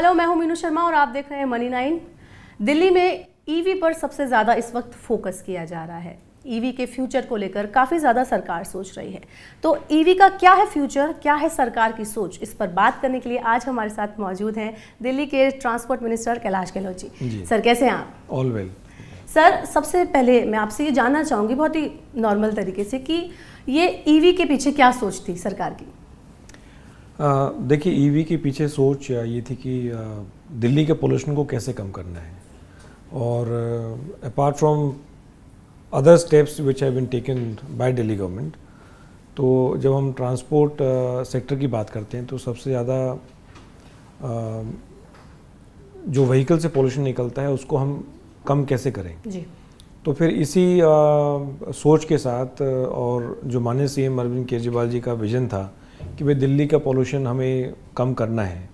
Hello, मैं हूं मीनू शर्मा और आप देख रहे हैं मनी 9। दिल्ली में ईवी पर सबसे ज़्यादा इस वक्त फोकस किया जा रहा है। ईवी के फ्यूचर को लेकर काफ़ी ज़्यादा सरकार सोच रही है। तो ईवी का क्या है फ्यूचर, क्या है सरकार की सोच, इस पर बात करने के लिए आज हमारे साथ मौजूद हैं दिल्ली के transport minister Kailash Gehlot ji. Sir, कैसे हैं आप? All well. सर, सबसे पहले मैं आपसे ये जानना चाहूँगी बहुत ही नॉर्मल तरीके से कि ये ईवी के पीछे क्या सोच थी सरकार की? देखिए, ईवी के पीछे सोच ये थी कि दिल्ली के पोल्यूशन को कैसे कम करना है, और apart from other steps which have been taken by Delhi government, तो जब हम ट्रांसपोर्ट सेक्टर की बात करते हैं तो सबसे ज़्यादा जो व्हीकल से पोल्यूशन निकलता है उसको हम कम कैसे करें जी। तो फिर इसी सोच के साथ और जो माननीय सीएम अरविंद केजरीवाल जी का विजन था कि भाई दिल्ली का पोल्यूशन हमें कम करना है,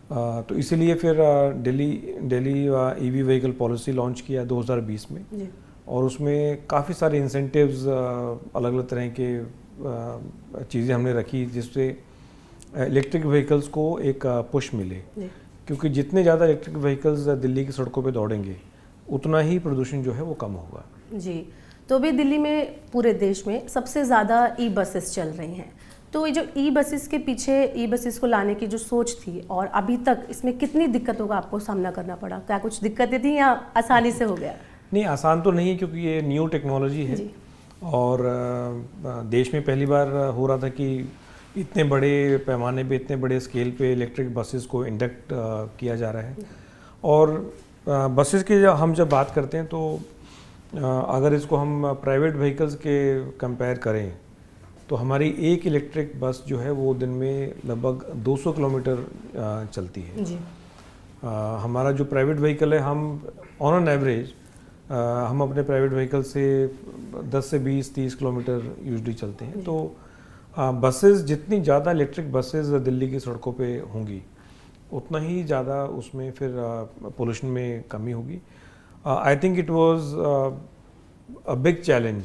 तो इसीलिए फिर Delhi EV vehicle policy launch किया 2020 में जी। और उसमें काफ़ी सारे इंसेंटिव्स अलग अलग तरह के चीज़ें हमने रखी जिससे इलेक्ट्रिक व्हीकल्स को एक पुश मिले, क्योंकि जितने ज़्यादा इलेक्ट्रिक व्हीकल्स दिल्ली की सड़कों पे दौड़ेंगे उतना ही प्रदूषण जो है वो कम होगा। जी। तो अभी दिल्ली में, पूरे देश में सबसे ज़्यादा ई बसेस चल रही हैं, तो ये जो ई बसेस के पीछे, ई बसेस को लाने की जो सोच थी, और अभी तक इसमें कितनी दिक्कतों का आपको सामना करना पड़ा? क्या कुछ दिक्कतें थी या आसानी से हो गया? नहीं, आसान तो नहीं है क्योंकि ये न्यू टेक्नोलॉजी है और देश में पहली बार हो रहा था कि इतने बड़े पैमाने पे, इतने बड़े स्केल पे इलेक्ट्रिक बसेस को इंडक्ट किया जा रहा है। और बसेस की हम जब बात करते हैं तो अगर इसको हम प्राइवेट व्हीकल्स के कंपेयर करें तो हमारी एक इलेक्ट्रिक बस जो है वो दिन में लगभग 200 किलोमीटर चलती है जी। हमारा जो प्राइवेट व्हीकल है, हम ऑन एन एवरेज हम अपने प्राइवेट व्हीकल से 10 से 20-30 किलोमीटर यूजली चलते हैं। तो बसेस, जितनी ज़्यादा इलेक्ट्रिक बसेस दिल्ली की सड़कों पे होंगी उतना ही ज़्यादा उसमें फिर पोल्यूशन में कमी होगी। I think it was a big challenge,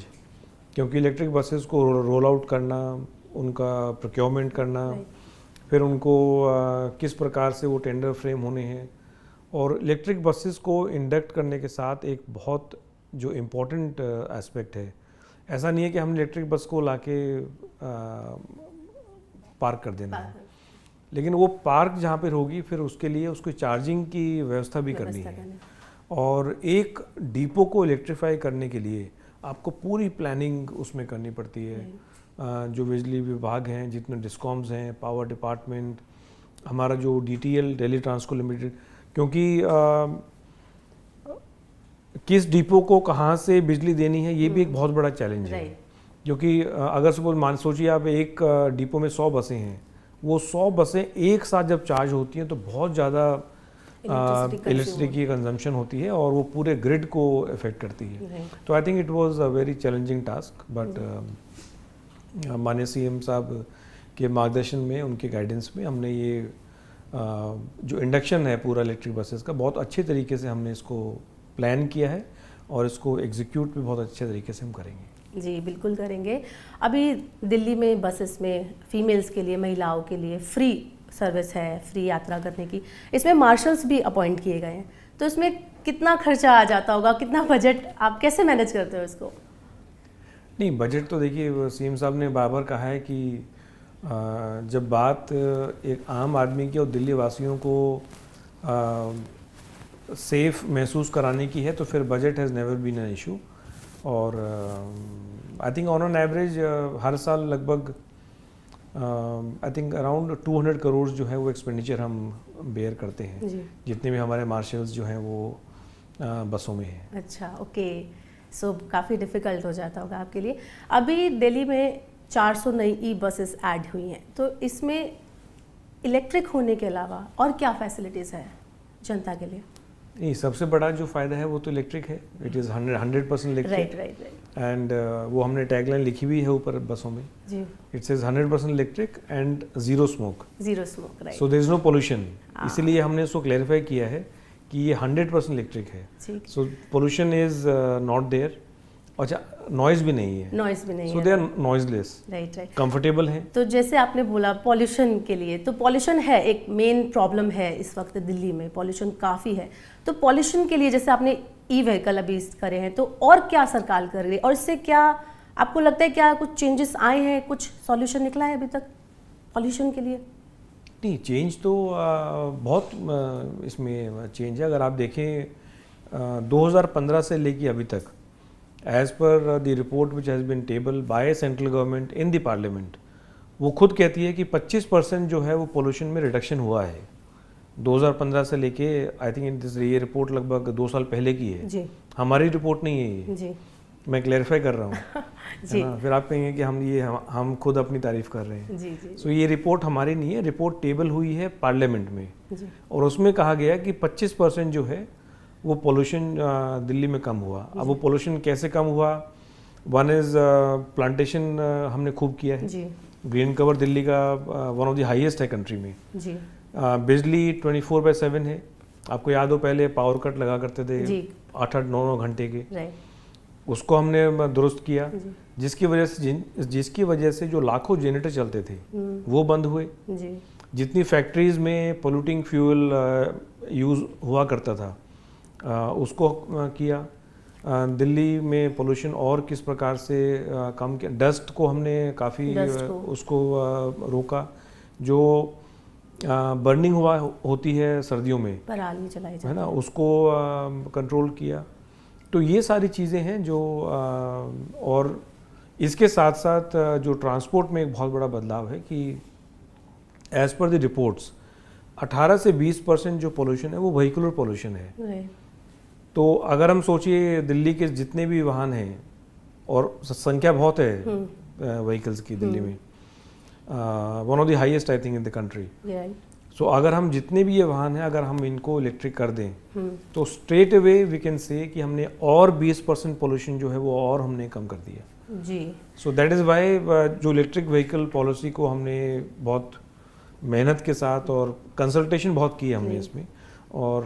क्योंकि इलेक्ट्रिक बसेस को रोल आउट करना, उनका प्रोक्योरमेंट करना, फिर उनको किस प्रकार से वो टेंडर फ्रेम होने हैं, और इलेक्ट्रिक बसेस को इंडक्ट करने के साथ एक बहुत जो इम्पोर्टेंट एस्पेक्ट है, ऐसा नहीं है कि हम इलेक्ट्रिक बस को लाके पार्क कर देना है, लेकिन वो पार्क जहाँ पर होगी फिर उसके लिए उसको चार्जिंग की व्यवस्था भी करनी है। और एक डिपो को इलेक्ट्रीफाई करने के लिए आपको पूरी प्लानिंग उसमें करनी पड़ती है। जो बिजली विभाग हैं, जितने डिस्कॉम्स हैं, पावर डिपार्टमेंट, हमारा जो DTL दिल्ली ट्रांसको लिमिटेड, क्योंकि किस डिपो को कहाँ से बिजली देनी है ये भी एक बहुत बड़ा चैलेंज है। क्योंकि अगर सपोज सोचिए आप एक डिपो में 100 बसें हैं, वो 100 बसें एक साथ जब चार्ज होती हैं तो बहुत ज़्यादा इलेक्ट्रिसिटी की कंजम्पशन होती है और वो पूरे ग्रिड को इफेक्ट करती है। तो I think it was a very challenging task, but माननीय सीएम साहब के मार्गदर्शन में, उनके गाइडेंस में हमने ये जो इंडक्शन है पूरा इलेक्ट्रिक बसेस का, बहुत अच्छे तरीके से हमने इसको प्लान किया है और इसको एग्जीक्यूट भी बहुत अच्छे तरीके से हम करेंगे। जी, बिल्कुल करेंगे। अभी दिल्ली में बसेस में फीमेल्स के लिए, महिलाओं के लिए फ्री सर्विस है, फ्री यात्रा करने की। इसमें मार्शल्स भी अपॉइंट किए गए हैं, तो इसमें कितना खर्चा आ जाता होगा, कितना बजट, आप कैसे मैनेज करते हो इसको? नहीं, बजट तो देखिए सीएम साहब ने बार कहा है कि जब बात एक आम आदमी की और दिल्ली वासियों को सेफ महसूस कराने की है तो फिर budget has never been an issue. और I think on an average हर साल लगभग आई थिंक अराउंड 200 करोड़ जो है वो एक्सपेंडिचर हम बेयर करते हैं, जितने भी हमारे मार्शल्स जो हैं वो बसों में हैं। अच्छा, ओके। सो काफ़ी डिफ़िकल्ट हो जाता होगा आपके लिए। अभी दिल्ली में 400 नई ई बसेस ऐड हुई हैं, तो इसमें इलेक्ट्रिक होने के अलावा और क्या फैसिलिटीज़ है जनता के लिए? नहीं, सबसे बड़ा जो फ़ायदा है वो तो इलेक्ट्रिक है। It is 100% electric. Right. And वो हमने टैगलाइन लिखी हुई है ऊपर बसों में, it says 100% electric and zero smoke. Right. So there is no pollution. इसीलिए हमने इसको क्लैरिफाई किया है कि ये 100% इलेक्ट्रिक है। So pollution is not there अच्छा नॉइज भी नहीं है, नॉइज भी नहीं सो है। They are noiseless, right right. Comfortable हैं। तो जैसे आपने बोला पॉल्यूशन के लिए, तो पॉल्यूशन है एक मेन प्रॉब्लम है इस वक्त दिल्ली में, पॉल्यूशन काफ़ी है। तो पॉल्यूशन के लिए जैसे आपने ई व्हीकल अभी करे हैं, तो और क्या सरकार कर रही है, और इससे क्या आपको लगता है क्या कुछ चेंजेस आए हैं, कुछ सॉल्यूशन निकला है अभी तक पॉल्यूशन के लिए? नहीं, चेंज तो बहुत इसमें चेंज है। अगर आप देखें 2015 से लेके अभी तक, as per the report which has been table by central government in the parliament, वो खुद कहती है कि 25% जो है वो पोल्यूशन में रिडक्शन हुआ है 2015 से लेके। आई थिंक ये रिपोर्ट लगभग 2 साल पहले की है जी हमारी रिपोर्ट नहीं है ये, जी मैं क्लेरिफाई कर रहा हूँ जी है ना। फिर आप कहेंगे कि हम खुद अपनी तारीफ कर रहे हैं। जी जी सो ये रिपोर्ट हमारी नहीं है, रिपोर्ट टेबल हुई है पार्लियामेंट में, जी और उसमें कहा गया कि 25% जो है वो पोल्यूशन दिल्ली में कम हुआ। अब वो पोल्यूशन कैसे कम हुआ? वन इज़ प्लांटेशन हमने खूब किया है, जी ग्रीन कवर दिल्ली का वन ऑफ द हाईएस्ट है कंट्री में। जी बिजली 24/7 है। आपको याद हो पहले पावर कट लगा करते थे जी 8-8 9-9 घंटे के, राइट उसको हमने दुरुस्त किया, जी जिसकी वजह से जो लाखों जनरेटर चलते थे वो बंद हुए। जी जितनी फैक्ट्रीज में पोल्यूटिंग फ्यूल यूज़ हुआ करता था उसको किया। दिल्ली में पोल्यूशन और किस प्रकार से कम किया, डस्ट को हमने काफ़ी उसको रोका। जो बर्निंग होती है सर्दियों में, पराली जलाई है ना, उसको कंट्रोल किया। तो ये सारी चीज़ें हैं जो और इसके साथ साथ जो ट्रांसपोर्ट में एक बहुत बड़ा बदलाव है कि एज पर द रिपोर्ट्स 18 से 20% जो पोल्यूशन है वो व्हीकुलर पोल्यूशन है। राइट तो अगर हम सोचिए दिल्ली के जितने भी वाहन हैं, और संख्या बहुत है व्हीकल्स की दिल्ली में, one of the highest I think in the country. Right so अगर हम जितने भी ये वाहन हैं अगर हम इनको इलेक्ट्रिक कर दें तो straight away we can say कि हमने और 20% पोल्यूशन जो है वो और हमने कम कर दिया। जी सो दैट इज़ वाई जो इलेक्ट्रिक व्हीकल पॉलिसी को हमने बहुत मेहनत के साथ और कंसल्टेशन बहुत की हमने इसमें, और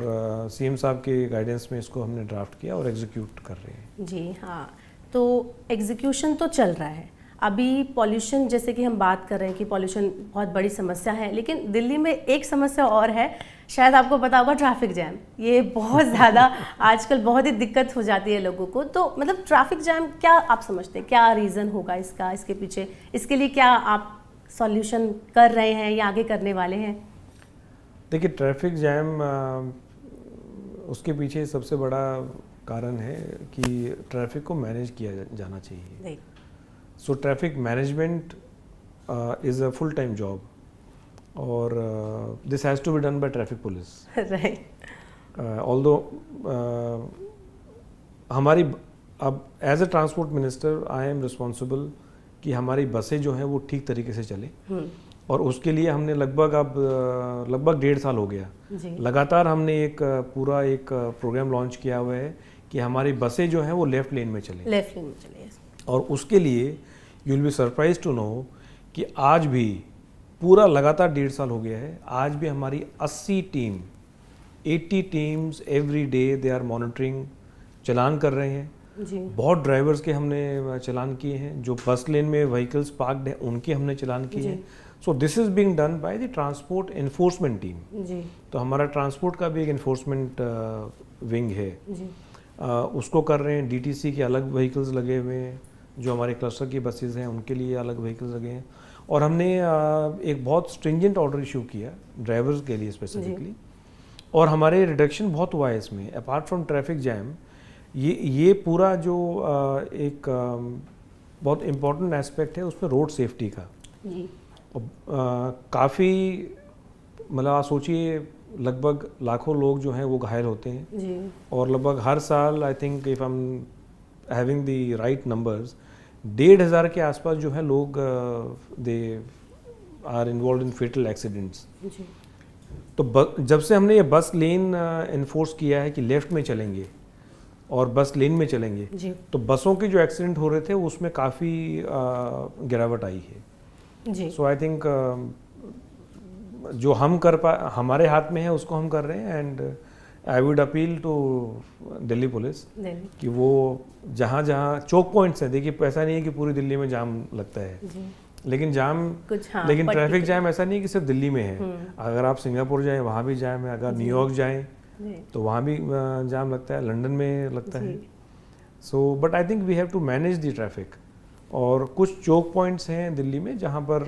सीएम साहब के गाइडेंस में इसको हमने ड्राफ्ट किया और एग्जीक्यूट कर रहे हैं। जी हाँ, तो एग्जीक्यूशन तो चल रहा है अभी। पॉल्यूशन जैसे कि हम बात कर रहे हैं कि पॉल्यूशन बहुत बड़ी समस्या है, लेकिन दिल्ली में एक समस्या और है, शायद आपको पता होगा, ट्रैफिक जैम। ये बहुत ज़्यादा आजकल बहुत ही दिक्कत हो जाती है लोगों को। तो मतलब ट्रैफिक जैम क्या आप समझते हैं, क्या रीज़न होगा इसका, इसके पीछे, इसके लिए क्या आप सॉल्यूशन कर रहे हैं या आगे करने वाले हैं? देखिए, ट्रैफिक जैम उसके पीछे सबसे बड़ा कारण है कि ट्रैफिक को मैनेज किया जाना चाहिए। So traffic management is a full time job, और this has to be done by traffic police. Right. Although हमारी अब as a transport minister I am responsible कि हमारी बसें जो हैं वो ठीक तरीके से चले, और उसके लिए हमने लगभग 1.5 साल हो गया लगातार हमने एक पूरा एक प्रोग्राम लॉन्च किया हुआ है कि हमारी बसें जो हैं वो लेफ्ट लेन में चले। और उसके लिए you will be surprise to know कि आज भी पूरा लगातार 1.5 साल हो गया है, आज भी हमारी 80 teams every day they are monitoring, challan कर रहे हैं। बहुत ड्राइवर्स के हमने चलान किए हैं, जो बस लेन में व्हीकल्स पार्क्ड हैं उनके हमने चलान किए हैं। So this is being done by the transport enforcement team. तो हमारा ट्रांसपोर्ट का भी एक एनफोर्समेंट विंग है, उसको कर रहे हैं। डीटीसी के अलग व्हीकल्स लगे हुए हैं, जो हमारे क्लस्टर की बसेज हैं उनके लिए अलग व्हीकल्स लगे हैं। और हमने एक बहुत स्ट्रिंजेंट ऑर्डर इशू किया ड्राइवर्स के लिए स्पेसिफिकली, और हमारे रिडक्शन बहुत हुआ है इसमें। अपार्ट फ्रॉम ट्रैफिक जैम, ये पूरा जो एक बहुत इम्पोर्टेंट एस्पेक्ट है उसमें रोड सेफ्टी का। काफ़ी मतलब आप सोचिए लगभग लाखों लोग जो हैं वो घायल होते हैं, और लगभग हर साल I think if I am having the right numbers 1,500 के आसपास जो है लोग they are involve in fatal accidents. तो जब से हमने ये बस लेन इन्फोर्स किया है कि लेफ्ट में चलेंगे और बस लेन में चलेंगे, तो बसों के जो एक्सीडेंट हो रहे थे उसमें काफ़ी गिरावट आई है। सो आई थिंक जो हम हमारे हाथ में है उसको हम कर रहे हैं, and I would appeal to Delhi police Delhi कि वो जहाँ जहाँ चौक पॉइंट्स हैं, देखिए ऐसा नहीं है कि पूरी दिल्ली में जाम लगता है, जी लेकिन जाम कुछ हाँ लेकिन ट्रैफिक particular- जाम ऐसा नहीं है कि सिर्फ दिल्ली में है। अगर आप सिंगापुर जाएं वहाँ भी जाम है, अगर न्यूयॉर्क जाएं जी तो वहाँ भी जाम लगता है, लंदन में लगता है। जी so but I think we have to manage the traffic. और कुछ चौक पॉइंट्स हैं दिल्ली में जहाँ पर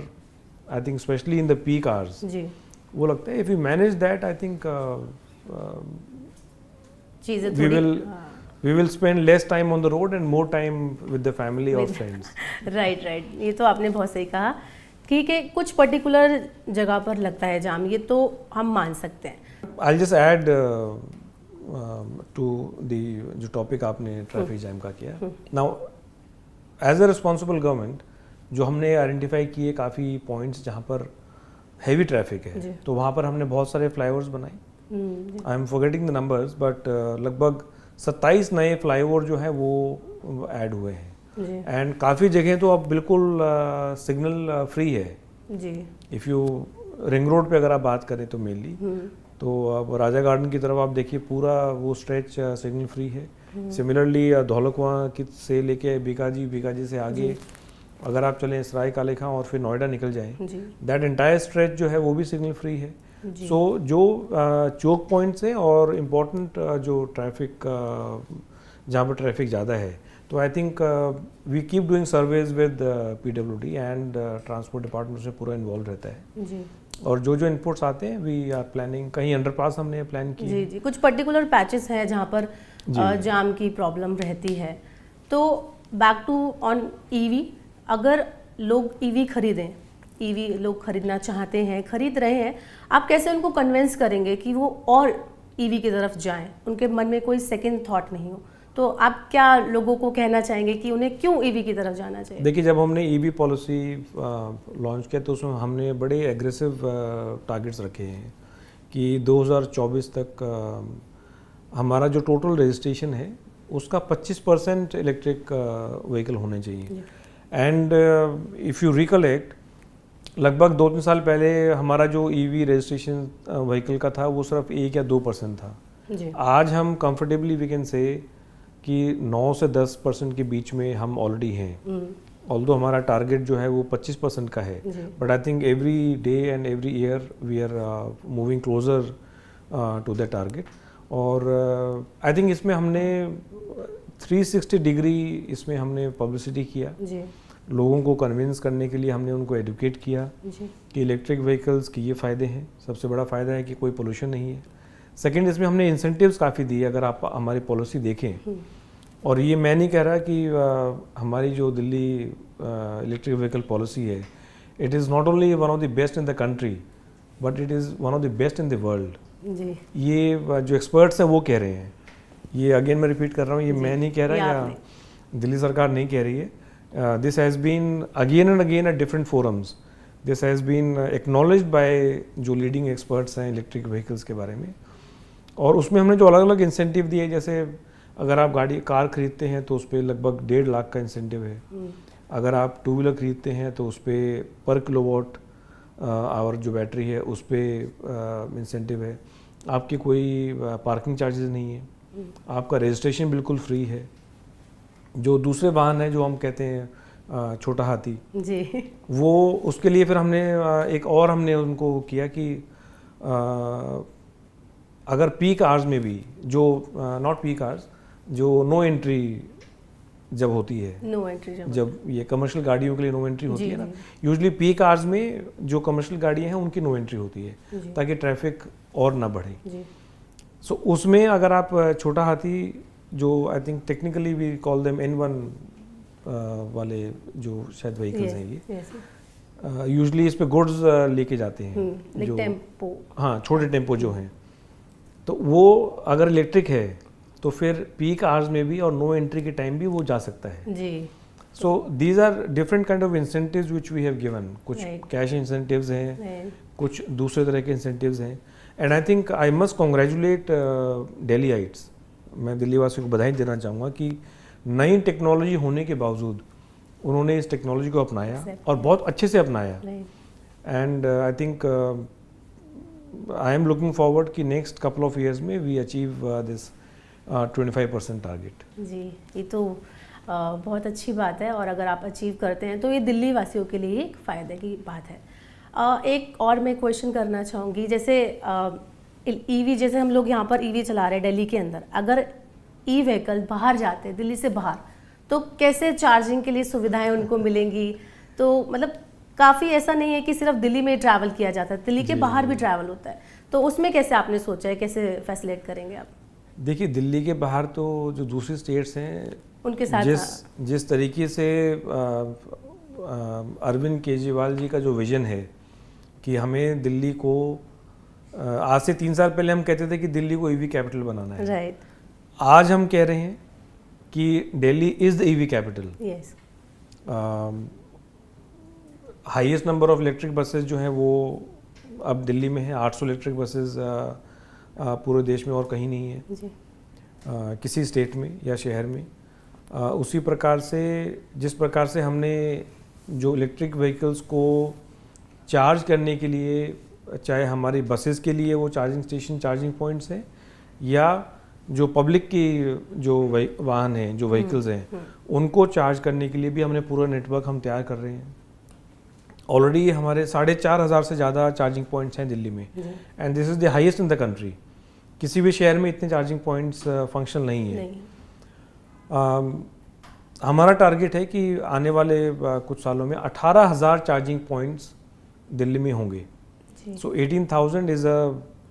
I think specially in the peak hours जी वो लगता है, if you manage that I think चीज़ें we थोड़ी will we will spend less time on the road and more time with the family or friends. Right right, ये तो आपने बहुत सही कहा कि कुछ पर्टिकुलर जगह पर लगता है जाम, ये तो हम मान सकते हैं। I'll just add to the जो टॉपिक आपने ट्रैफिक जैम का किया। Now as a responsible government जो हमने आइडेंटिफाई किए काफ़ी पॉइंट्स जहाँ पर हैवी ट्रैफिक जी। है, तो वहाँ पर हमने बहुत सारे फ्लाईओवर्स बनाए। I am forgetting the numbers but लगभग 27 नए फ्लाईओवर जो है वो ऐड हुए हैं। जी एंड काफ़ी जगह तो अब बिल्कुल सिग्नल फ्री है। जी इफ़ यू रिंग रोड पे अगर आप बात करें तो मेनली तो अब राजा गार्डन की तरफ आप देखिए पूरा वो स्ट्रेच सिग्नल फ्री है। सिमिलरली धौलकुआं की से लेके बीकाजी से आगे अगर आप चलें सराय काले खां और फिर नोएडा निकल जाएं, जी दैट एंटायर स्ट्रेच जो है वो भी सिग्नल फ्री है। जी सो जो चौक पॉइंट्स हैं और इम्पोर्टेंट जो ट्रैफिक जहाँ पर ट्रैफिक ज़्यादा है, तो I think we keep doing surveys with PWD and transport department से पूरा इन्वॉल्व रहता है। जी और जो जो इनपुट्स आते हैं वी आर प्लानिंग, कहीं अंडरपास हमने प्लान किए जी जी कुछ पर्टिकुलर पैचेस हैं जहाँ पर जी। जाम की प्रॉब्लम रहती है। तो बैक टू ऑन ईवी, अगर लोग ईवी खरीदें, ईवी लोग खरीदना चाहते हैं, खरीद रहे हैं, आप कैसे उनको कन्विंस करेंगे कि वो और ईवी की तरफ जाएं, उनके मन में कोई सेकंड थॉट नहीं हो? तो आप क्या लोगों को कहना चाहेंगे कि उन्हें क्यों ईवी की तरफ जाना चाहिए? देखिए, जब हमने EV पॉलिसी लॉन्च किया तो उसमें हमने बड़े एग्रेसिव टारगेट्स रखे हैं कि 2024 तक हमारा जो टोटल रजिस्ट्रेशन है उसका 25% इलेक्ट्रिक व्हीकल होने चाहिए। एंड इफ़ यू रिकलेक्ट, लगभग 2-3 साल पहले हमारा जो EV रजिस्ट्रेशन व्हीकल का था वो सिर्फ 1 या 2% था। जी आज हम कंफर्टेबली वी कैन से कि 9 से 10% के बीच में हम ऑलरेडी हैं। ऑल्दो हमारा टारगेट जो है वो 25% का है, जी but I think every day and every year we are moving closer to the target. और आई थिंक इसमें हमने 360 डिग्री इसमें हमने पब्लिसिटी किया, जी लोगों को कन्विंस करने के लिए हमने उनको एडुकेट किया जी कि इलेक्ट्रिक व्हीकल्स के ये फ़ायदे हैं। सबसे बड़ा फ़ायदा है कि कोई पोल्यूशन नहीं है। सेकंड, इसमें हमने इंसेंटिव्स काफ़ी दिए, अगर आप हमारी पॉलिसी देखें। और ये मैं नहीं कह रहा कि हमारी जो दिल्ली इलेक्ट्रिक व्हीकल पॉलिसी है, it is not only one of the best in the country but it is one of the best in the world. जी ये जो एक्सपर्ट्स हैं वो कह रहे हैं। ये अगेन मैं रिपीट कर रहा हूँ, ये मैं नहीं कह रहा या दिल्ली सरकार नहीं कह रही है। This has been again and again at different forums, this has been acknowledged by जो लीडिंग एक्सपर्ट्स हैं इलेक्ट्रिक व्हीकल्स के बारे में। और उसमें हमने जो अलग अलग इंसेंटिव दिए, जैसे अगर आप कार खरीदते हैं तो उस पर लगभग 1.5 लाख का इंसेंटिव है। अगर आप 2 व्हीलर खरीदते हैं तो उस पर पर किलोवाट आवर जो बैटरी है उस पर इंसेंटिव है। आपकी कोई पार्किंग चार्जेस नहीं है, आपका रजिस्ट्रेशन बिल्कुल फ्री है। जो दूसरे वाहन है जो हम कहते हैं छोटा हाथी, जी वो उसके लिए फिर हमने एक और हमने उनको किया कि अगर पीक आवर्स में भी जो नॉट पीक आवर्स, जो नो एंट्री जब होती है, नो एंट्री जब ये कमर्शियल गाड़ियों के लिए नो एंट्री होती जी, है ना, यूजुअली पीक आवर्स में जो कमर्शियल गाड़ियां हैं उनकी नो एंट्री होती है जी ताकि ट्रैफिक और ना बढ़े। जी सो उसमें अगर आप छोटा हाथी, जो I think technically we call them N1 वाले जो शायद व्हीकल्स हैं, ये यूजुअली इस पे गुड्स लेके जाते हैं, जो टेम्पो, हाँ छोटे टेम्पो जो हैं, तो वो अगर इलेक्ट्रिक है तो फिर पीक आवर्स में भी और नो एंट्री के टाइम भी वो जा सकता है। जी so these are different kind of incentives which we have given. कुछ Right. कैश इंसेंटिव्स हैं, right. कुछ दूसरे तरह के इंसेंटिव्स हैं। And I think I must congratulate Delhiites, मैं दिल्ली वासियों को बधाई देना चाहूँगा कि नई टेक्नोलॉजी होने के बावजूद उन्होंने इस टेक्नोलॉजी को अपनाया और बहुत अच्छे से अपनाया। Right. And I think I am looking forward कि नेक्स्ट कपल ऑफ ईयर्स में वी अचीव दिस 25% टारगेट। जी, ये तो बहुत अच्छी बात है, और अगर आप अचीव करते हैं तो ये दिल्ली वासियों के लिए एक फ़ायदे की बात है। एक और मैं क्वेश्चन करना चाहूँगी, जैसे ईवी, जैसे हम लोग यहाँ पर ईवी चला रहे हैं दिल्ली के अंदर, अगर ई व्हीकल बाहर जाते हैं दिल्ली से बाहर, तो कैसे चार्जिंग के लिए सुविधाएं उनको मिलेंगी? तो मतलब काफ़ी ऐसा नहीं है कि सिर्फ दिल्ली में ट्रैवल किया जाता है, दिल्ली के बाहर भी ट्रैवल होता है, तो उसमें कैसे आपने सोचा है, कैसे फैसिलिटेट करेंगे आप? देखिए, दिल्ली के बाहर तो जो दूसरी स्टेट्स हैं उनके साथ जिस तरीके से अरविंद केजरीवाल जी का जो विजन है कि हमें दिल्ली को आज से 3 साल पहले हम कहते थे कि दिल्ली को ईवी कैपिटल बनाना है, राइट। आज हम कह रहे हैं कि Delhi is the EV capital. Yes. Highest number of electric buses जो हैं वो अब दिल्ली में है, 800 इलेक्ट्रिक बसेस पूरे देश में और कहीं नहीं है जी। किसी स्टेट में या शहर में। उसी प्रकार से जिस प्रकार से हमने जो इलेक्ट्रिक व्हीकल्स को चार्ज करने के लिए, चाहे हमारी बसेस के लिए वो चार्जिंग स्टेशन, चार्जिंग पॉइंट्स हैं, या जो पब्लिक की जो वाहन हैं, जो व्हीकल्स हैं, उनको चार्ज करने के लिए भी हमने पूरा नेटवर्क हम तैयार कर रहे हैं। ऑलरेडी हमारे 4,500 से ज़्यादा चार्जिंग पॉइंट्स हैं दिल्ली में, and this is the highest in the country. किसी भी शहर में इतने चार्जिंग पॉइंट्स फंक्शनल नहीं है। हमारा टारगेट है कि आने वाले कुछ सालों में 18,000 चार्जिंग पॉइंट्स दिल्ली में होंगे। सो 18,000 is a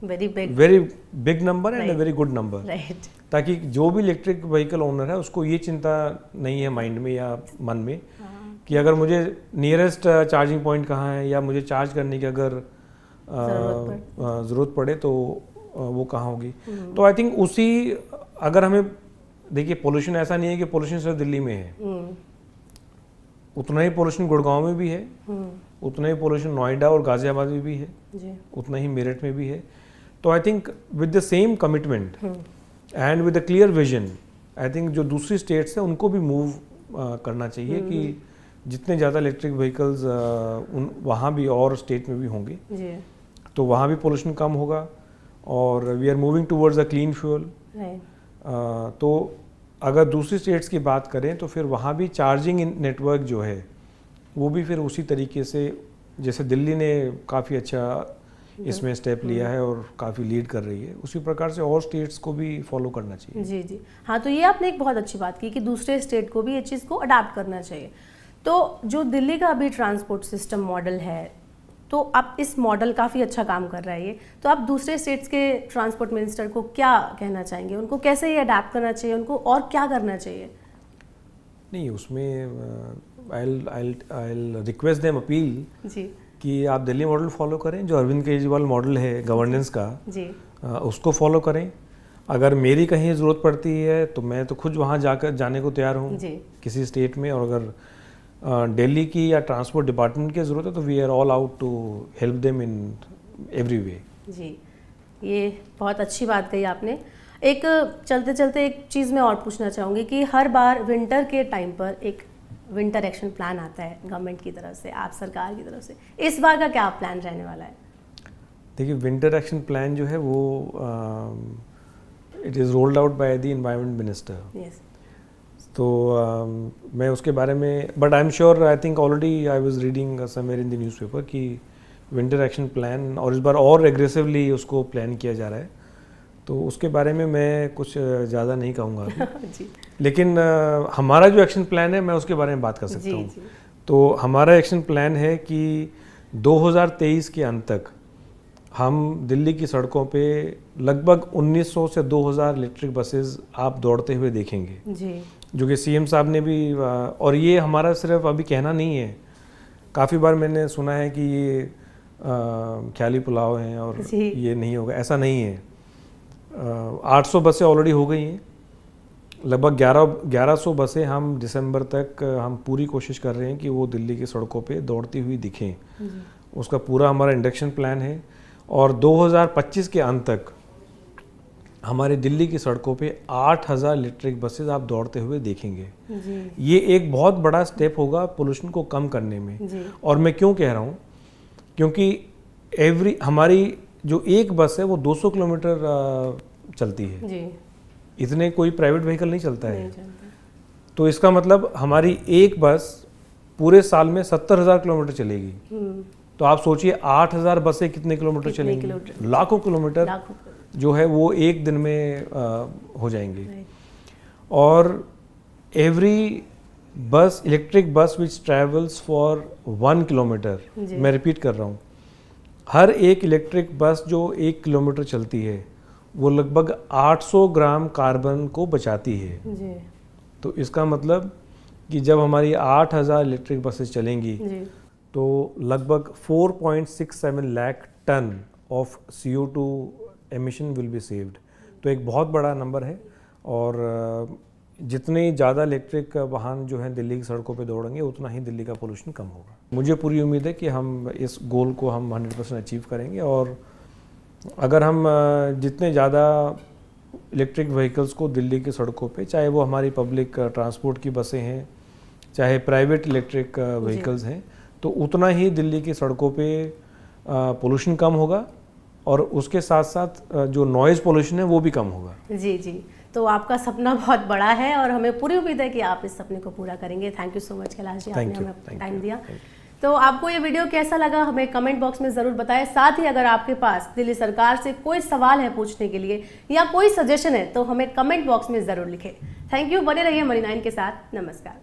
very big number and a very good number, ताकि जो भी इलेक्ट्रिक व्हीकल ओनर है उसको ये चिंता नहीं है माइंड में या मन में कि अगर मुझे नियरेस्ट चार्जिंग पॉइंट कहाँ है, या मुझे चार्ज करने की अगर ज़रूरत पड़े तो वो कहाँ होगी। तो आई थिंक उसी, अगर हमें देखिए, पोल्यूशन ऐसा नहीं है कि पोल्यूशन सिर्फ दिल्ली में है, उतना ही पोल्यूशन गुड़गांव में भी है, उतना ही पोल्यूशन नोएडा और गाजियाबाद में भी है, उतना ही मेरठ में भी है। तो I think with the same commitment and with the clear vision, I think जो दूसरी स्टेट्स हैं उनको भी मूव करना चाहिए कि जितने ज़्यादा इलेक्ट्रिक व्हीकल्स वहाँ भी और स्टेट में भी होंगे तो वहाँ भी पोल्यूशन कम होगा, और we are moving towards a clean fuel. तो अगर दूसरी स्टेट्स की बात करें तो फिर वहाँ भी चार्जिंग नेटवर्क जो है वो भी फिर उसी तरीके से, जैसे दिल्ली ने काफ़ी अच्छा इसमें स्टेप लिया है और काफ़ी लीड कर रही है, उसी प्रकार से और स्टेट्स को भी फॉलो करना चाहिए। जी जी हाँ, तो ये आपने एक बहुत अच्छी बात की कि दूसरे स्टेट को भी ये चीज़ को अडाप्ट करना चाहिए। तो जो दिल्ली का अभी ट्रांसपोर्ट सिस्टम मॉडल है, तो आप इस मॉडल काफ़ी अच्छा काम कर रहा है ये, तो आप दूसरे स्टेट्स के ट्रांसपोर्ट मिनिस्टर को क्या कहना चाहेंगे, उनको कैसे ये अडाप्ट करना चाहिए, उनको और क्या करना चाहिए? नहीं, उसमें I'll रिक्वेस्ट देम, अपील जी कि आप दिल्ली मॉडल फॉलो करें, जो अरविंद केजरीवाल मॉडल है गवर्नेंस का जी उसको फॉलो करें। अगर मेरी कहीं ज़रूरत पड़ती है तो मैं तो खुद वहाँ जाने को तैयार हूँ किसी स्टेट में, और अगर दिल्ली की या ट्रांसपोर्ट डिपार्टमेंट की ज़रूरत है तो we are all out to help them in every way. जी, ये बहुत अच्छी बात कही आपने। एक चलते चलते एक चीज़ मैं और पूछना चाहूँगी कि हर बार विंटर के टाइम पर एक विंटर एक्शन प्लान आता है गवर्नमेंट की तरफ से, आप सरकार की तरफ से, इस बार का क्या प्लान रहने वाला है? देखिए, विंटर एक्शन प्लान जो है वो it is rolled out by the environment minister. Yes. तो मैं उसके बारे में, but I am sure, I think already I was reading somewhere in the newspaper कि विंटर एक्शन प्लान, और इस बार और एग्रेसिवली उसको प्लान किया जा रहा है, तो उसके बारे में मैं कुछ ज़्यादा नहीं कहूँगा अभी। लेकिन हमारा जो एक्शन प्लान है मैं उसके बारे में बात कर सकता हूँ। तो हमारा एक्शन प्लान है कि 2023 के अंत तक हम दिल्ली की सड़कों पे लगभग 1900 से 2000 इलेक्ट्रिक बसेस आप दौड़ते हुए देखेंगे जी, जो कि सीएम साहब ने भी, और ये हमारा सिर्फ अभी कहना नहीं है, काफ़ी बार मैंने सुना है कि ये ख्याली पुलाव हैं और ये नहीं होगा, ऐसा नहीं है। 800 बसें ऑलरेडी हो गई हैं, लगभग 1100 बसें हम दिसंबर तक हम पूरी कोशिश कर रहे हैं कि वो दिल्ली की सड़कों पे दौड़ती हुई दिखें। उसका पूरा हमारा इंडक्शन प्लान है, और 2025 के अंत तक हमारे दिल्ली की सड़कों पे 8000 इलेक्ट्रिक बसेस आप दौड़ते हुए देखेंगे। ये एक बहुत बड़ा स्टेप होगा पोल्यूशन को कम करने में। और मैं क्यों कह रहा हूँ, क्योंकि हमारी जो एक बस है वो 200 किलोमीटर चलती है। जी, इतने कोई प्राइवेट व्हीकल नहीं चलता है। नहीं चलता। तो इसका मतलब हमारी एक बस पूरे साल में 70,000 किलोमीटर चलेगी। तो आप सोचिए 8,000 बसें कितने किलोमीटर कितने चलेंगी? किलोमीटर? लाखों किलोमीटर लाखों। जो है वो एक दिन में हो जाएंगे। और every bus, electric bus which travels for 1 kilometre, जी। मैं रिपीट कर रहा हूँ, हर एक इलेक्ट्रिक बस जो 1 किलोमीटर चलती है वो लगभग 800 ग्राम कार्बन को बचाती है। जी, तो इसका मतलब कि जब हमारी 8,000 इलेक्ट्रिक बसेस चलेंगी जी, तो लगभग 4.67 lakh ton of CO2 emission will be saved. तो एक बहुत बड़ा नंबर है। और जितने ज़्यादा इलेक्ट्रिक वाहन जो हैं दिल्ली की सड़कों पे दौड़ेंगे उतना ही दिल्ली का पोल्यूशन कम होगा। मुझे पूरी उम्मीद है कि हम इस गोल को हम 100% अचीव करेंगे। और अगर हम जितने ज़्यादा इलेक्ट्रिक व्हीकल्स को दिल्ली की सड़कों पे, चाहे वो हमारी पब्लिक ट्रांसपोर्ट की बसें हैं, चाहे प्राइवेट इलेक्ट्रिक व्हीकल्स हैं, तो उतना ही दिल्ली की सड़कों पे पोल्यूशन कम होगा और उसके साथ साथ जो नॉइज़ पोल्यूशन है वो भी कम होगा। जी, जी। तो आपका सपना बहुत बड़ा है और हमें पूरी उम्मीद है कि आप इस सपने को पूरा करेंगे। Thank you so much Kailash ji, आपने हमें टाइम दिया। तो आपको ये वीडियो कैसा लगा हमें कमेंट बॉक्स में ज़रूर बताएं। साथ ही अगर आपके पास दिल्ली सरकार से कोई सवाल है पूछने के लिए या कोई सजेशन है तो हमें कमेंट बॉक्स में ज़रूर लिखें। थैंक यू, बने रहिए मनी9 के साथ। नमस्कार।